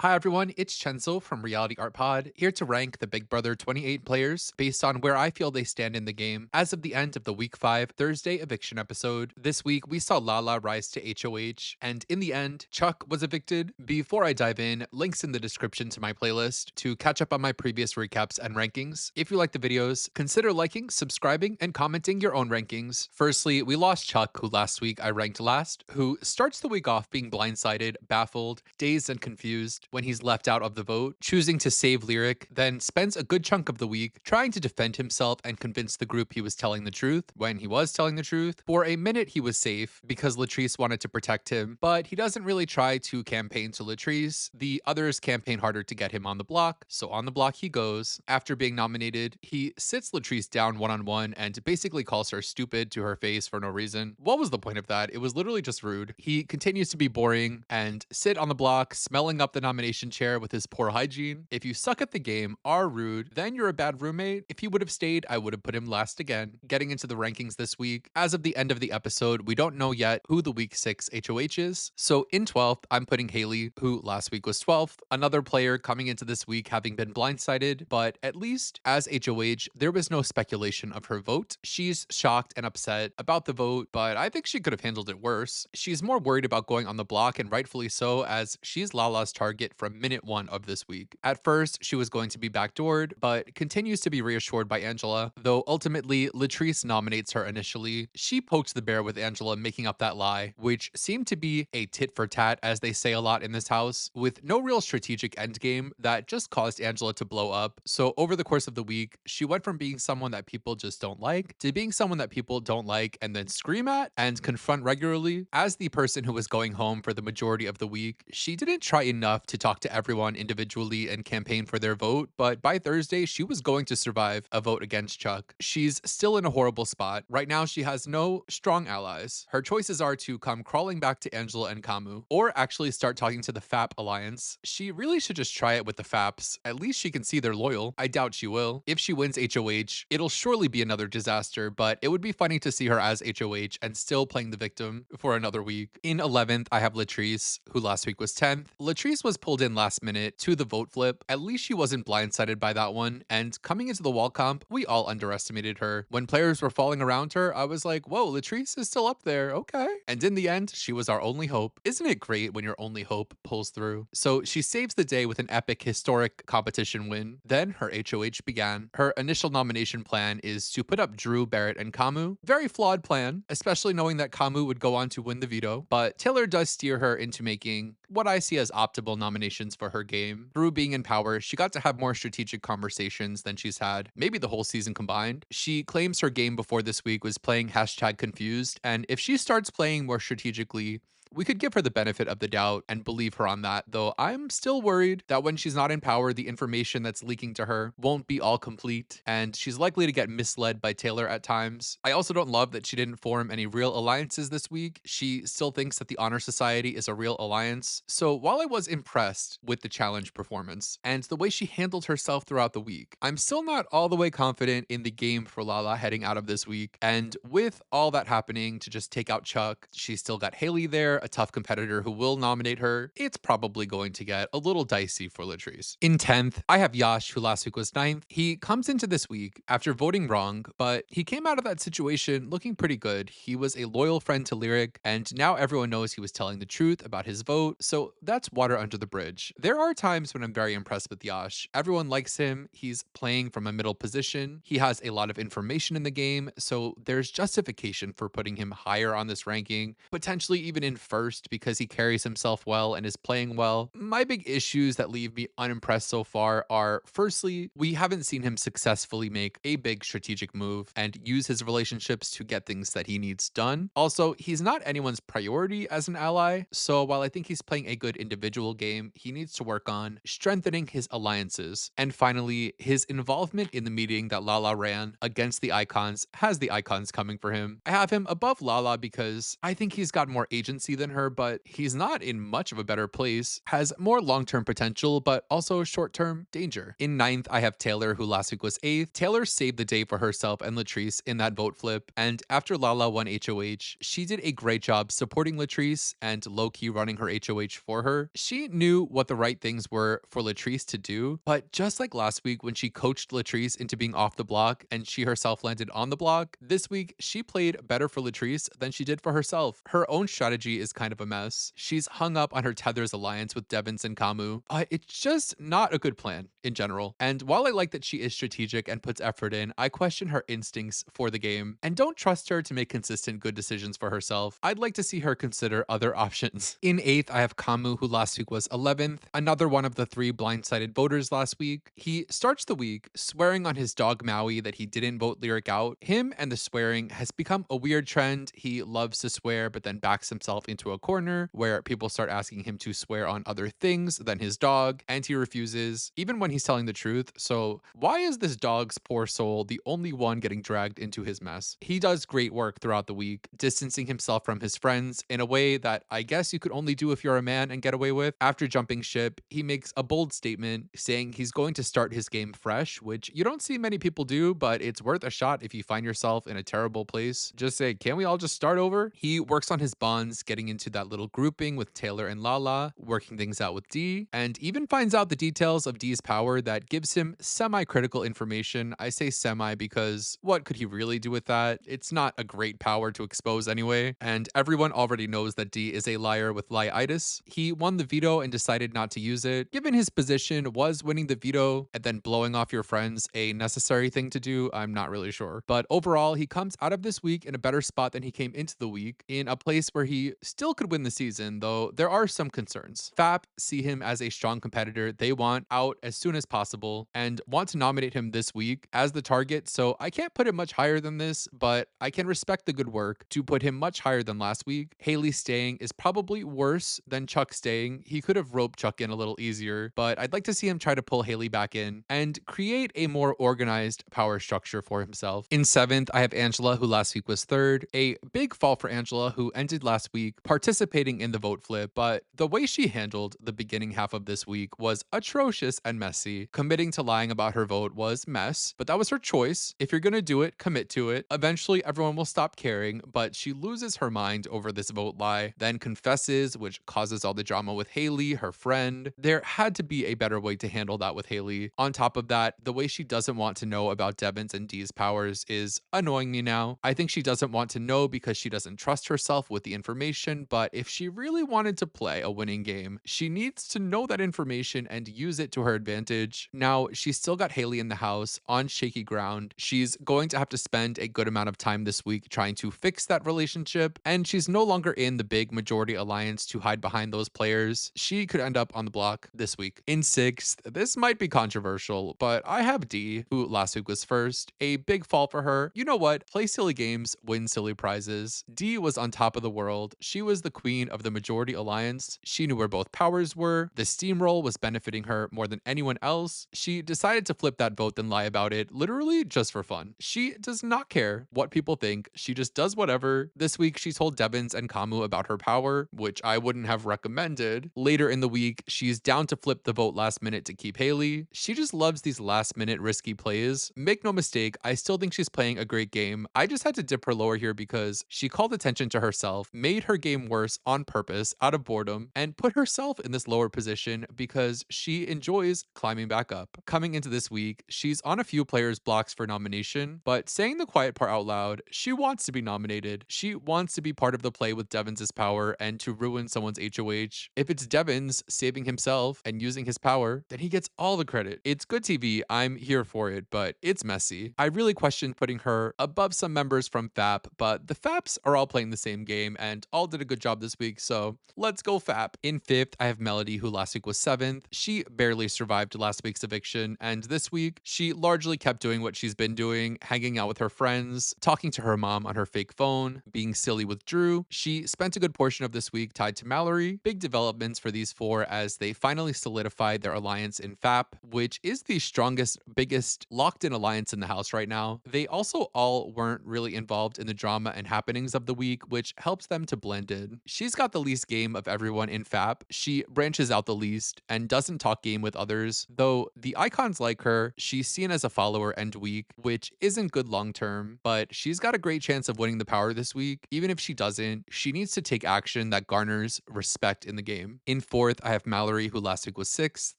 Hi everyone, it's Chenzo from Reality Art Pod, here to rank the Big Brother 28 players based on where I feel they stand in the game as of the end of the Week 5 Thursday eviction episode. This week, we saw Lala rise to HOH, and in the end, Chuck was evicted. Before I dive in, links in the description to my playlist to catch up on my previous recaps and rankings. If you like the videos, consider liking, subscribing, and commenting your own rankings. Firstly, we lost Chuck, who last week I ranked last, who starts the week off being blindsided, baffled, dazed, and confused when he's left out of the vote, choosing to save Lyric, then spends a good chunk of the week trying to defend himself and convince the group he was telling the truth when he was telling the truth. For a minute, he was safe because Latrice wanted to protect him, but he doesn't really try to campaign to Latrice. The others campaign harder to get him on the block, so on the block he goes. After being nominated, he sits Latrice down one-on-one and basically calls her stupid to her face for no reason. What was the point of that? It was literally just rude. He continues to be boring and sit on the block, smelling up the nomination chair with his poor hygiene. If you suck at the game, are rude, then you're a bad roommate. If he would have stayed, I would have put him last again. Getting into the rankings this week, as of the end of the episode, we don't know yet who the week 6 HOH is. So in 12th, I'm putting Haley, who last week was 12th. Another player coming into this week having been blindsided, but at least as HOH, there was no speculation of her vote. She's shocked and upset about the vote, but I think she could have handled it worse. She's more worried about going on the block, and rightfully so, as she's Lala's target from minute 1 of this week. At first, she was going to be backdoored, but continues to be reassured by Angela, though ultimately, Latrice nominates her initially. She poked the bear with Angela making up that lie, which seemed to be a tit for tat, as they say a lot in this house, with no real strategic endgame that just caused Angela to blow up. So over the course of the week, she went from being someone that people just don't like to being someone that people don't like and then scream at and confront regularly. As the person who was going home for the majority of the week, she didn't try enough to talk to everyone individually and campaign for their vote, but by Thursday, she was going to survive a vote against Chuck. She's still in a horrible spot. Right now, she has no strong allies. Her choices are to come crawling back to Angela and Kamu, or actually start talking to the FAP Alliance. She really should just try it with the FAPs. At least she can see they're loyal. I doubt she will. If she wins HOH, it'll surely be another disaster, but it would be funny to see her as HOH and still playing the victim for another week. In 11th, I have Latrice, who last week was 10th. Latrice was pulled in last minute to the vote flip. At least she wasn't blindsided by that one, and coming into the wall comp, we all underestimated her. When players were falling around her, I was like, whoa, Latrice is still up there, okay. And in the end, she was our only hope. Isn't it great when your only hope pulls through? So she saves the day with an epic, historic competition win. Then her HOH began. Her initial nomination plan is to put up Drew, Barrett, and Kamu. Very flawed plan, especially knowing that Kamu would go on to win the veto, but Taylor does steer her into making what I see as optimal nominations for her game. Drew being in power, she got to have more strategic conversations than she's had maybe the whole season combined. She claims her game before this week was playing #confused, and if she starts playing more strategically, we could give her the benefit of the doubt and believe her on that, though I'm still worried that when she's not in power, the information that's leaking to her won't be all complete, and she's likely to get misled by Taylor at times. I also don't love that she didn't form any real alliances this week. She still thinks that the Honor Society is a real alliance. So while I was impressed with the challenge performance and the way she handled herself throughout the week, I'm still not all the way confident in the game for Lala heading out of this week. And with all that happening to just take out Chuck, she's still got Haley there, a tough competitor who will nominate her. It's probably going to get a little dicey for Latrice. In 10th, I have Yash, who last week was 9th. He comes into this week after voting wrong, but he came out of that situation looking pretty good. He was a loyal friend to Lyric, and now everyone knows he was telling the truth about his vote, so that's water under the bridge. There are times when I'm very impressed with Yash. Everyone likes him. He's playing from a middle position. He has a lot of information in the game, so there's justification for putting him higher on this ranking, potentially even in first because he carries himself well and is playing well. My big issues that leave me unimpressed so far are, firstly, we haven't seen him successfully make a big strategic move and use his relationships to get things that he needs done. Also, he's not anyone's priority as an ally, so while I think he's playing a good individual game, he needs to work on strengthening his alliances. And finally, his involvement in the meeting that Lala ran against the Icons has the Icons coming for him. I have him above Lala because I think he's got more agency than her, but he's not in much of a better place, has more long-term potential, but also short-term danger. In ninth, I have Taylor, who last week was 8th. Taylor saved the day for herself and Latrice in that vote flip, and after Lala won HOH, she did a great job supporting Latrice and low-key running her HOH for her. She knew what the right things were for Latrice to do, but just like last week when she coached Latrice into being off the block and she herself landed on the block, this week she played better for Latrice than she did for herself. Her own strategy is kind of a mess. She's hung up on her Tether's alliance with Devins and Kamu, but it's just not a good plan in general. And while I like that she is strategic and puts effort in, I question her instincts for the game and don't trust her to make consistent good decisions for herself. I'd like to see her consider other options. In 8th, I have Kamu, who last week was 11th, another one of the 3 blindsided voters last week. He starts the week swearing on his dog Maui that he didn't vote Lyric out. Him and the swearing has become a weird trend. He loves to swear, but then backs himself into a corner where people start asking him to swear on other things than his dog, and he refuses, even when he's telling the truth. So, why is this dog's poor soul the only one getting dragged into his mess? He does great work throughout the week, distancing himself from his friends in a way that I guess you could only do if you're a man and get away with. After jumping ship, he makes a bold statement saying he's going to start his game fresh, which you don't see many people do, but it's worth a shot if you find yourself in a terrible place. Just say, can we all just start over? He works on his bonds, getting into that little grouping with Taylor and Lala, working things out with D, and even finds out the details of D's power that gives him semi-critical information. I say semi because what could he really do with that? It's not a great power to expose anyway, and everyone already knows that D is a liar with lie-itis. He won the veto and decided not to use it. Given his position, was winning the veto and then blowing off your friends a necessary thing to do? I'm not really sure. But overall, he comes out of this week in a better spot than he came into the week, in a place where he still could win the season, though there are some concerns. FAP see him as a strong competitor they want out as soon as possible and want to nominate him this week as the target, so I can't put him much higher than this, but I can respect the good work to put him much higher than last week. Haley staying is probably worse than Chuck staying. He could have roped Chuck in a little easier, but I'd like to see him try to pull Haley back in and create a more organized power structure for himself. In 7th, I have Angela, who last week was 3rd. A big fall for Angela, who ended last week participating in the vote flip, but the way she handled the beginning half of this week was atrocious and messy. Committing to lying about her vote was mess, but that was her choice. If you're gonna do it, commit to it. Eventually, everyone will stop caring, but she loses her mind over this vote lie, then confesses, which causes all the drama with Haley, her friend. There had to be a better way to handle that with Haley. On top of that, the way she doesn't want to know about Devon's and Dee's powers is annoying me now. I think she doesn't want to know because she doesn't trust herself with the information, but if she really wanted to play a winning game, she needs to know that information and use it to her advantage. Now, she's still got Haley in the house on shaky ground. She's going to have to spend a good amount of time this week trying to fix that relationship, and she's no longer in the big majority alliance to hide behind those players. She could end up on the block this week. In 6th, this might be controversial, but I have D, who last week was 1st. A big fall for her. You know what? Play silly games, win silly prizes. D was on top of the world. She was the queen of the majority alliance. She knew where both powers were. The steamroll was benefiting her more than anyone else. She decided to flip that vote then lie about it, literally just for fun. She does not care what people think. She just does whatever. This week, she told Devins and Kamu about her power, which I wouldn't have recommended. Later in the week, she's down to flip the vote last minute to keep Haley. She just loves these last minute risky plays. Make no mistake, I still think she's playing a great game. I just had to dip her lower here because she called attention to herself, made her game worse on purpose out of boredom, and put herself in this lower position because she enjoys climbing back up. Coming into this week, she's on a few players' blocks for nomination, but saying the quiet part out loud, she wants to be nominated. She wants to be part of the play with Devins' power and to ruin someone's HOH. If it's Devins saving himself and using his power, then he gets all the credit. It's good TV, I'm here for it, but it's messy. I really question putting her above some members from FAP, but the FAPs are all playing the same game and all did a good job this week, so let's go FAP. In 5th, I have Melody, who last week was 7th. She barely survived after last week's eviction, and this week, she largely kept doing what she's been doing, hanging out with her friends, talking to her mom on her fake phone, being silly with Drew. She spent a good portion of this week tied to Mallory. Big developments for these four as they finally solidified their alliance in FAP, which is the strongest, biggest locked in alliance in the house right now. They also all weren't really involved in the drama and happenings of the week, which helps them to blend in. She's got the least game of everyone in FAP. She branches out the least and doesn't talk game with others, though the icons like her. She's seen as a follower and weak, which isn't good long term, but she's got a great chance of winning the power this week. Even if she doesn't, she needs to take action that garners respect in the game. In fourth, I have Mallory, who last week was sixth.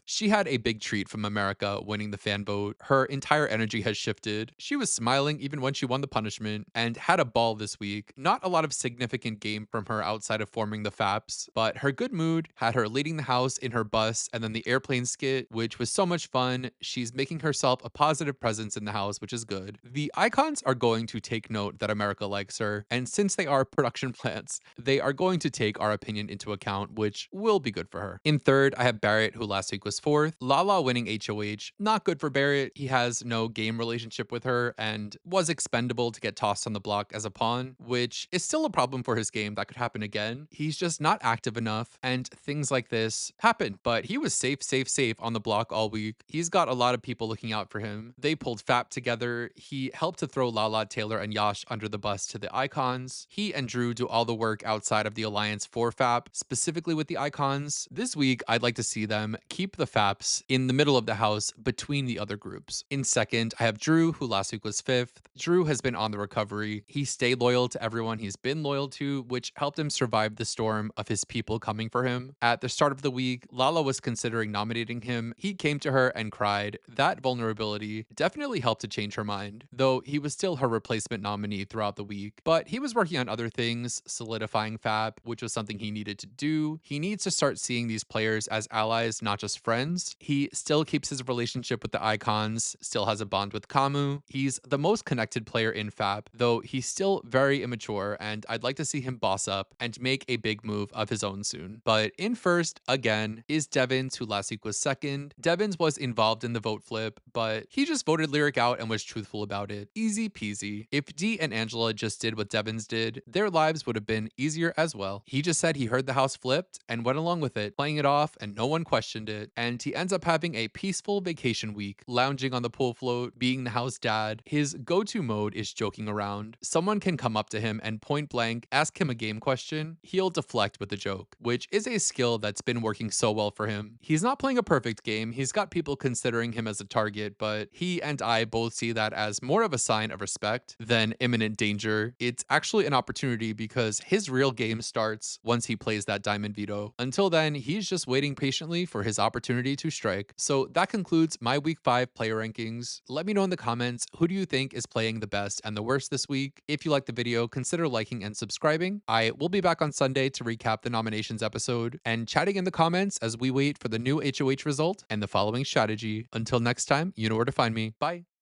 She had a big treat from America winning the fan vote. Her entire energy has shifted. She was smiling even when she won the punishment and had a ball this week. Not a lot of significant game from her outside of forming the FAPs, but her good mood had her leading the house in her bus and then the airplane skit, which was so much fun. She's making herself a positive presence in the house, which is good. The icons are going to take note that America likes her, and since they are production plants, they are going to take our opinion into account, which will be good for her. In third, I have Barrett, who last week was fourth. Lala winning HOH, not good for Barrett. He has no game relationship with her and was expendable to get tossed on the block as a pawn, which is still a problem for his game. That could happen again. He's just not active enough, and things like this happen. But he was safe on the block all week. He's got a lot of people looking out for him. They pulled FAP together. He helped to throw Lala, Taylor, and Yash under the bus to the icons. He and Drew do all the work outside of the alliance for FAP, specifically with the icons. This week, I'd like to see them keep the FAPs in the middle of the house between the other groups. In second, I have Drew, who last week was fifth. Drew has been on the recovery. He stayed loyal to everyone he's been loyal to, which helped him survive the storm of his people coming for him. At the start of the week, Lala was considering nominating him. He came to her and cried. That vulnerability definitely helped to change her mind, though he was still her replacement nominee throughout the week. But he was working on other things, solidifying FAP, which was something he needed to do. He needs to start seeing these players as allies, not just friends. He still keeps his relationship with the icons, still has a bond with Kamu. He's the most connected player in FAP, though he's still very immature, and I'd like to see him boss up and make a big move of his own soon. But in first, again, is Devins, who last week was second. Devins was involved in the vote flip, but he just voted Lyric out and was truthful about it. Easy peasy. If Dee and Angela just did what Devins did, their lives would have been easier as well. He just said he heard the house flipped and went along with it, playing it off, and no one questioned it. And he ends up having a peaceful vacation week, lounging on the pool float, being the house dad. His go-to mode is joking around. Someone can come up to him and point blank ask him a game question. He'll deflect with a joke, which is a skill that's been working so well for him. He's not playing a perfect game. He's got people considering him as a target, but he and I both see that as more of a sign of respect than imminent danger. It's actually an opportunity because his real game starts once he plays that diamond veto. Until then, he's just waiting patiently for his opportunity to strike. So that concludes my week 5 player rankings. Let me know in the comments, who do you think is playing the best and the worst this week? If you liked the video, consider liking and subscribing. I will be back on Sunday to recap the nominations episode and chatting in the comments as we wait for the new HOH result and the following strategy. Until next time, you know where to find me. Bye.